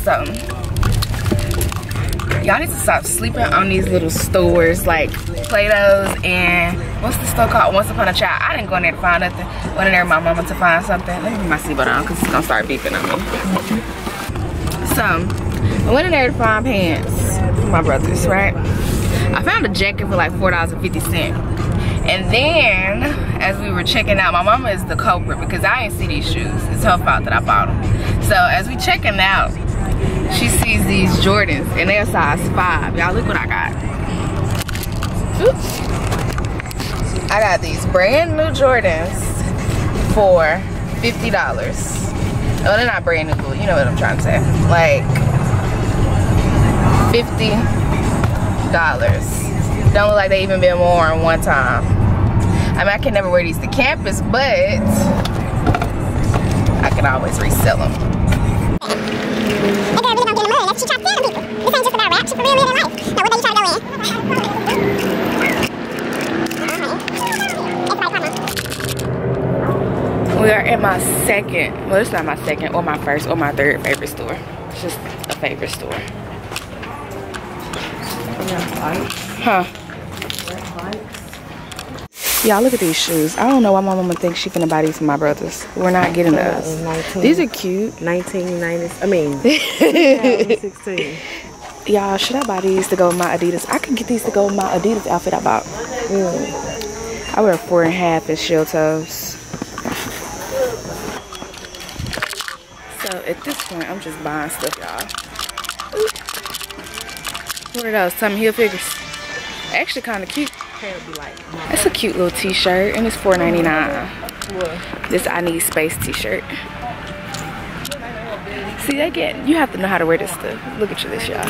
So y'all need to stop sleeping on these little stores like Play-Dohs and what's the store called? Once Upon a Child. I didn't go in there to find nothing. Went in there with my mama to find something. Let me put my seatbelt on because it's gonna start beeping on me. So I went in there to find pants for my brothers, right? I found a jacket for like $4.50. And then as we were checking out, my mama is the culprit because I didn't see these shoes. It's her fault that I bought them. So as we checking out, she sees these Jordans and they're size 5. Y'all look what I got. Oops. I got these brand new Jordans for $50. Oh, they're not brand new, but you know what I'm trying to say. Like $50. Don't look like they even been worn one time. I mean, I can never wear these to campus, but I can always resell them. She tried to scare people. This ain't just about Ratchet, for real, real life. Now, what day you try to go in? We are at my second, well, it's not my second, or my first, or my third favorite store. It's just a favorite store. Huh? Y'all, look at these shoes. I don't know why my mama thinks she finna buy these for my brothers. We're not getting those. These are cute. 1990s. I mean, 2016. Y'all, should I buy these to go with my Adidas? I could get these to go with my Adidas outfit I bought. I wear 4.5 and shell toes. So at this point, I'm just buying stuff, y'all. What are those? Tommy Hilfigers. Actually, kind of cute. That's a cute little t-shirt, and it's $4.99. This I Need Space t-shirt. See, you have to know how to wear this stuff. Look at this, y'all.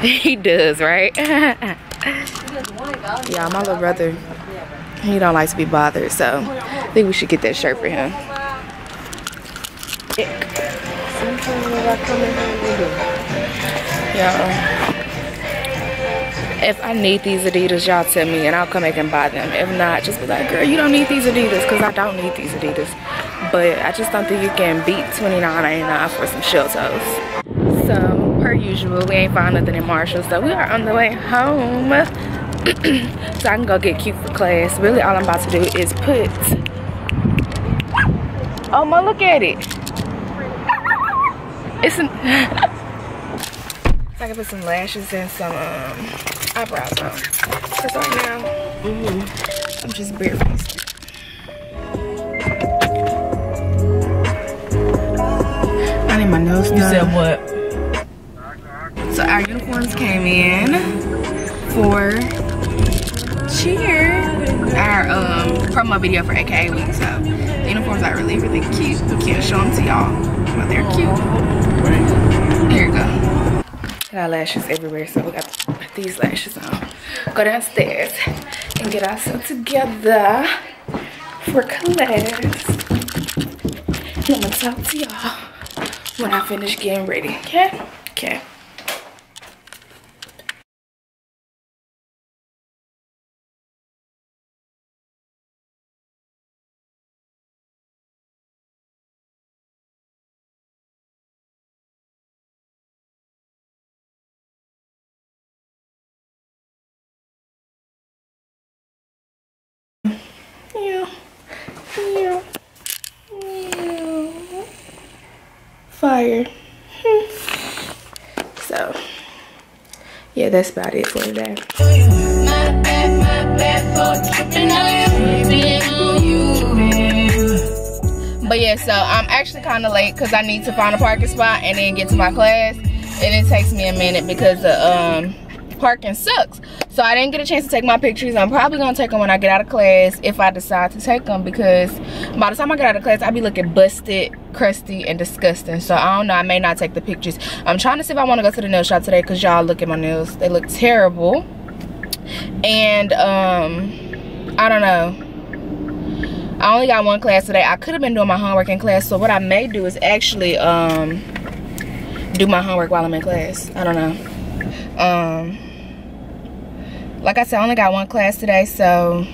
He does, right? Yeah, my little brother, he don't like to be bothered, so I think we should get that shirt for him. Yeah. If I need these Adidas, y'all tell me and I'll come back and buy them. If not, just be like, girl, you don't need these Adidas, because I don't need these Adidas. But I just don't think you can beat $29.99 for some shell toes. So, per usual, we ain't found nothing in Marshall, so we are on the way home. So I can go get cute for class. Really, all I'm about to do is put... Oh, ma, look at it. It's an... So I can put some lashes and some eyebrows on. Because right now, I'm just bare-faced. I need my nose done. You said what? So our uniforms came in for cheer. Our promo video for AKA week. So the uniforms are really, really cute. I can't show them to y'all, but they're cute. Here you go. Got lashes everywhere, so we got these lashes on. Go downstairs and get ourselves together for class. And I'm gonna talk to y'all when I finish getting ready. Okay? Okay. Fire. So yeah, that's about it for today. But yeah, so I'm actually kind of late because I need to find a parking spot and then get to my class, and it takes me a minute because the parking sucks. So I didn't get a chance to take my pictures. I'm probably gonna take them when I get out of class, if I decide to take them, because by the time I get out of class, I'll be looking busted, crusty, and disgusting. So I don't know, I may not take the pictures. I'm trying to see if I want to go to the nail shop today, because y'all look at my nails, they look terrible. And I don't know, I only got one class today. I could have been doing my homework in class, so what I may do is actually do my homework while I'm in class. I don't know. Like I said, I only got one class today, so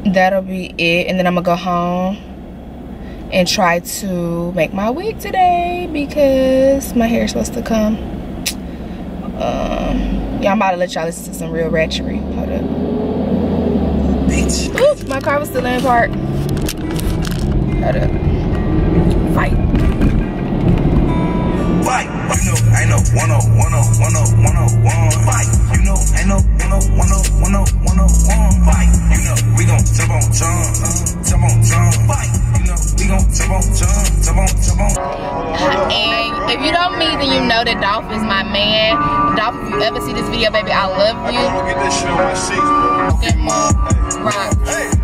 that'll be it. And then I'm gonna go home and try to make my wig today because my hair is supposed to come. Yeah, I'm about to let y'all listen to some real ratchery. Hold up. Bitch. Ooh, my car was still in park. Hold up. Fight. Fight. You know, ain't no 101. Fight. You know, ain't no 101. Fight. You know, we gon' jump on John. Fight. You know, we gon' jump on John. And if you don't mean, then you know that Dolph is my man. Dolph, if you ever see this video, baby, I love you. I'm gonna get that shit on my seat.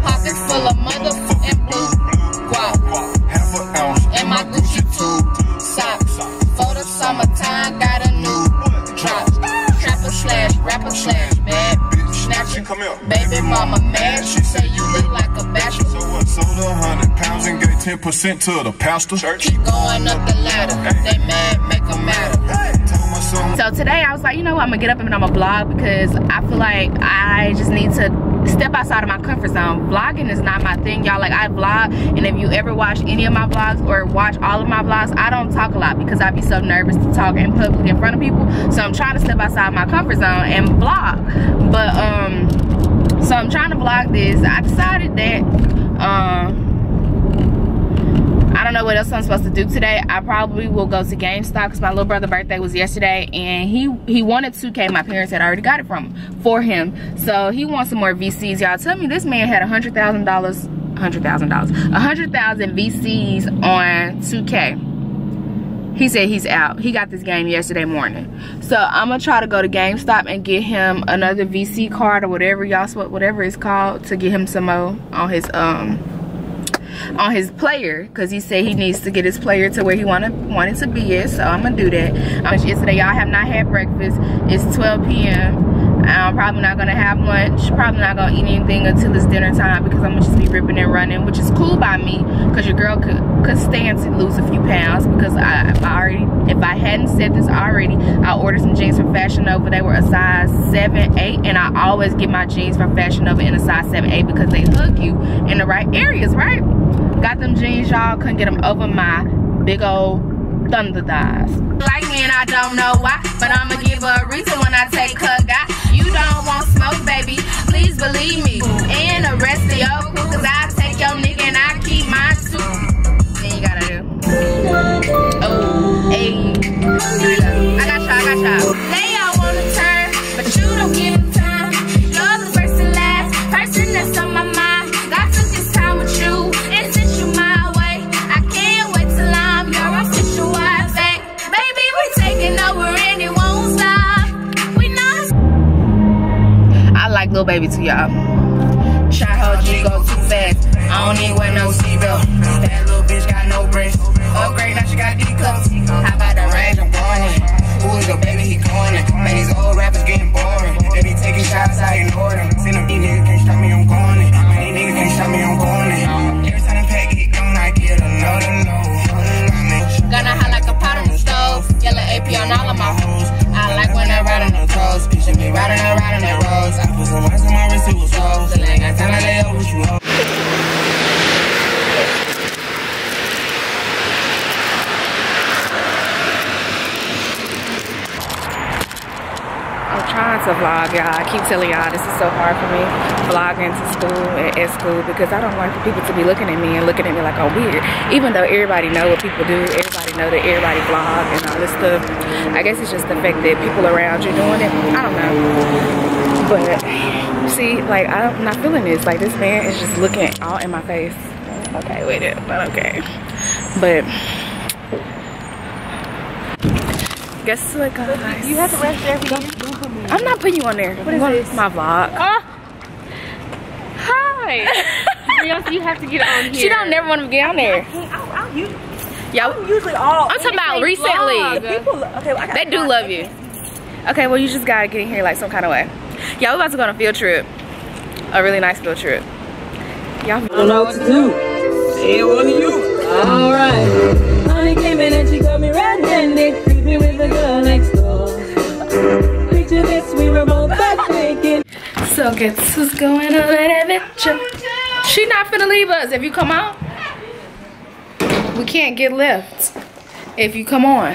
Pockets full of motherfucking blue guap. Half an ounce. And my Gucci tube socks. For the summertime, got a new drop. Trapper slash, rapper slash, bad bitch snatcher. Come here. Baby mama mad, she say you look like a bachelor. So what? Sold 100 pounds and gave 10% to the pastor. Keep going up the ladder. They mad, make them matter. So today I was like, you know what, I'm gonna get up and I'm gonna vlog because I feel like I just need to step outside of my comfort zone. Vlogging is not my thing, y'all. Like, I vlog, and if you ever watch any of my vlogs or watch all of my vlogs, I don't talk a lot because I be so nervous to talk in public in front of people. So I'm trying to step outside my comfort zone and vlog. But so I'm trying to vlog this. I decided that I don't know what else I'm supposed to do today. I probably will go to GameStop because my little brother's birthday was yesterday, and he wanted 2K. My parents had already got it for him. So he wants some more VCs. Y'all, tell me this man had $100,000 VCs on 2K. He said he's out. He got this game yesterday morning. So I'm gonna try to go to GameStop and get him another VC card or whatever whatever it's called, to get him some more on his player, because he said he needs to get his player to where he wanted to be at. So I'm gonna do that. Yesterday, y'all have not had breakfast. It's 12 p.m. I'm probably not gonna have lunch. Probably not gonna eat anything until it's dinner time because I'm gonna just be ripping and running, which is cool by me because your girl could stand to lose a few pounds because if I hadn't said this already, I ordered some jeans from Fashion Nova. They were a size 7-8, and I always get my jeans from Fashion Nova in a size 7-8 because they hug you in the right areas, right? Got them jeans, y'all. Couldn't get them over my big old thunder thighs. Like me and I don't know why, but I'ma give her a reason when I take her guy. You don't want smoke, baby, please believe me. And the rest of your crew, cause I take your nigga and I keep mine too. Then you gotta do. Oh, hey. I got y'all. They all wanna turn, but you don't give them time. You're the first and last person that's on my mind. God took his time with you and sent you my way. I can't wait till I'm your official wife. Baby, we're taking over and it won't stop. We not. I like Lil Baby too, y'all. Shot her G go too fast. I don't need wear no seatbelt. That little bitch got no brakes. Upgrade, now she got D cups. How about the range? I'm going in. Who is your baby? He going in. Man, these old rappers getting boring. They be taking shots, I ignore them. See them niggas can't stop me, I'm going in. Man, these niggas can't stop me, I'm going in. Every time the pack get gone, I get another load. Gonna hot like a pot on the stove. Yellow AP on all of my hoes. I like when I ride on the toes. Picture me riding that rose. I put some ice on my wrist, it was so. Still ain't got time to lay up with you. I'm trying to vlog, y'all. I keep telling y'all this is so hard for me, vlogging to school and at school, because I don't want people to be looking at me like I'm weird. Even though everybody know what people do, everybody know that everybody vlog and all this stuff. I guess it's just the fact that people around you doing it. I don't know. But see, like, I'm not feeling this. Like, this man is just looking all in my face. Okay, wait a minute, but okay. But guess what, guys? You have to rest there. I'm not putting you on there. What is this? My vlog. Hi. You have to get on here. She don't never want to get on there. Y'all usually all. I'm talking about recently. People, okay, well, they do love you. Okay, well, you just gotta get in here like some kind of way. Y'all, we're about to go on a field trip. A really nice field trip. Y'all don't know what to do. Say it one of you. Alright. Honey came in and she got me red-handed, creeping with the girl next door. Picture this, we were both back naked. So guess who's going on that adventure? She not finna leave us. If you come out. We can't get left if you come on.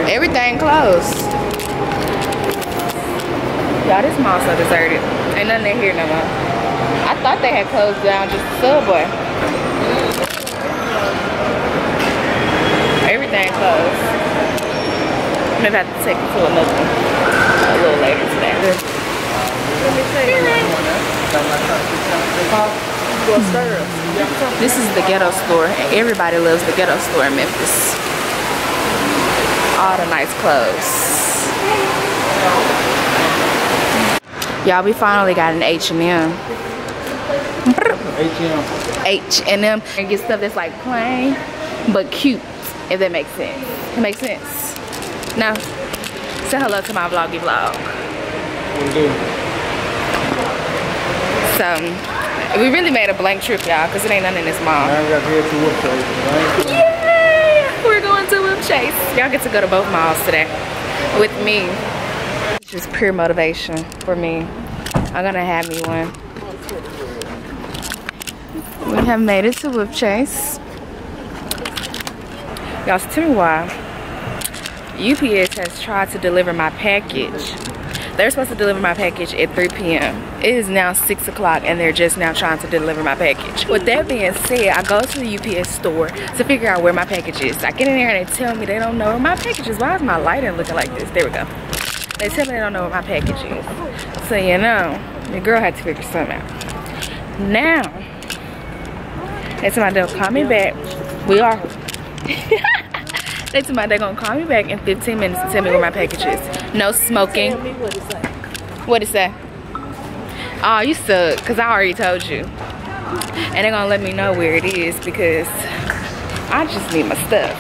Everything closed. Y'all, this mall so deserted. Ain't nothing in here no more. I thought they had closed down just the Subway. Everything closed. I'm gonna have to take it to another one a little later today. This is the ghetto store, and everybody loves the ghetto store in Memphis. All the nice clothes. Y'all, we finally got an H&M. H&M. And get stuff that's like plain but cute, if that makes sense. It makes sense. Now, say hello to my vloggy vlog. So, we really made a blank trip, y'all, because it ain't nothing in this mall. Yay! We're going to Whip Chase. Y'all get to go to both malls today with me. Just pure motivation for me. I'm gonna have me one. We have made it to Whip Chase. Y'all, tell me why UPS has tried to deliver my package. They're supposed to deliver my package at 3 p.m. It is now 6 o'clock and they're just now trying to deliver my package. With that being said, I go to the UPS store to figure out where my package is. I get in there and they tell me they don't know where my package is. Why is my lighting looking like this? There we go. They tell me they don't know where my package is. So, you know, the girl had to figure something out. Now, they tell me they'll call me back. We are. They tell me they're gonna call me back in 15 minutes to tell me where my package is. No smoking. What is that? Oh, you suck, because I already told you. And they're gonna let me know where it is because I just need my stuff.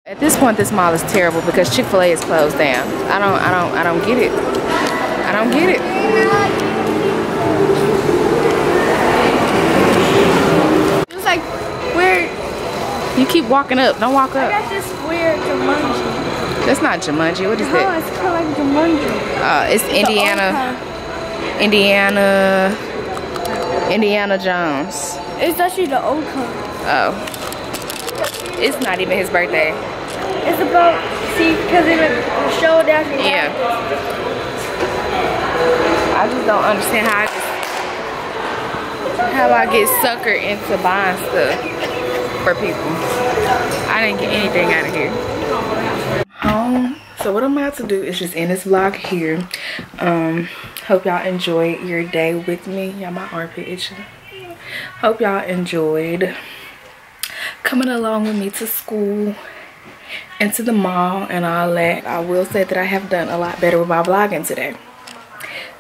At this point, this mall is terrible because Chick-fil-A is closed down. I don't get it. I don't get it. It's like where you keep walking up. Don't walk up. I got this weird Jumanji. That's not Jumanji. What is No, that? it's kind of like Jumanji. It's Indiana Jones. It's actually the old kind. Oh. It's not even his birthday. It's about, see, because in the show down here. Yeah. I just don't understand how I get suckered into buying stuff for people. I didn't get anything out of here. Home. So what I'm about to do is just end this vlog here. Hope y'all enjoyed your day with me. Y'all, my armpit itching. Hope y'all enjoyed coming along with me to school and to the mall and all that. I will say that I have done a lot better with my vlogging today.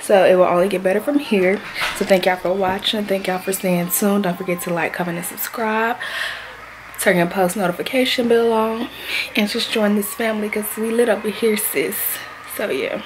So it will only get better from here. So thank y'all for watching. Thank y'all for staying tuned. Don't forget to like, comment, and subscribe. Turn your post notification bell on. And just join this family because we lit up here, sis. So yeah.